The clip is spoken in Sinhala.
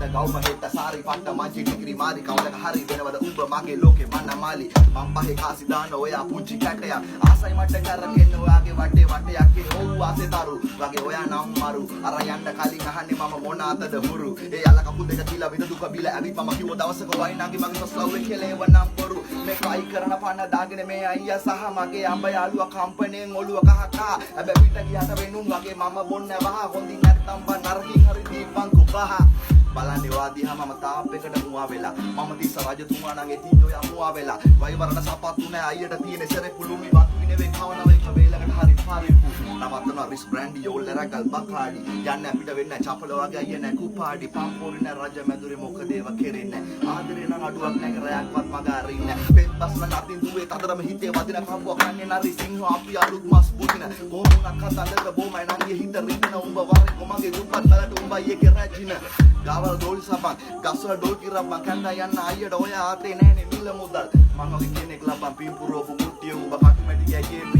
ගවුම හෙට සාරි පට්ට මංචි ටිකිරි මාරි කවුලක හරි වෙනවද උඹ මගේ ලෝකේ මන්න මාලි මං පහේ කාසි දාන ඔයා පුංචි කැටයක් ආසයි මට කරගෙන ඔයාගේ වටේ වටයක් ඔව් ආසේ තරු වගේ ඔයා නම් මරු අර යන්න කලින් අහන්නේ මම මොන අතද හුරු ඒ යල කකුල් දෙක තියලා විද දුක බිල ඇවිත් මම කිව්ව දවසක වයින්නාගේ මගේ සස්ලව් එක කියලා ඒව නම් බොරු මේ කයි කරන පන්න දාගෙන මේ අයියා සහ මගේ අඹ යාළුවා කම්පණයෙන් ඔළුව කහකා හැබැයි පිට ගියාට වෙනුම් වගේ මම බොන්න වහ හොඳින් නැත්තම් බන් නරකින් හරි දීපන් කුපහ බලන්නේ වාදියා මම තාප්පෙකට මුවා වෙලා මම තිස්ස රජතුමා නම් එතින් ඔය මුවා වෙලා වයිවරණ සපත්තු නෑ අයියට තියෙන සෙරේ පුළුමි වත් විනේ කවනවා එක වේලකට හරි පාරිප්පු නවත්තන රිස් බ්‍රෑන්ඩි යෝල් රගල් බකාඩි යන්නේ අපිට වෙන්නේ චපල වගේ අයිය නෑ කුපාඩි පම්පෝරි නෑ රජ මැදුරේ මොකද ඒව කෙරෙන්නේ ආදරේ නම් අඩුවක් නෑ රැයක්වත් මග අරින්න පෙත්පස්ම නැතින් දුවේ තදරම හිතේ වදින කම්බුවක් කන්නේ නරි සිංහ අපි අලුත් මස් පුදින කොමුණක් හදන්නක බොමයි නංගිය හිත රින්න උඹ වරේ කොමගේ දුප්පත් බලට උඹයි එකේ රැජින ගාවල් ඩෝල් සපන් ගස්වල ඩෝල් කිරපන් කන්දා යන්න අයියට ඔය ආතේ නෑනේ මිල මුදල් මං ඔගේ කෙනෙක් ලබන් පිම්පුරෝපු මුට්ටිය උඹ කටුමැටි ගෑගේ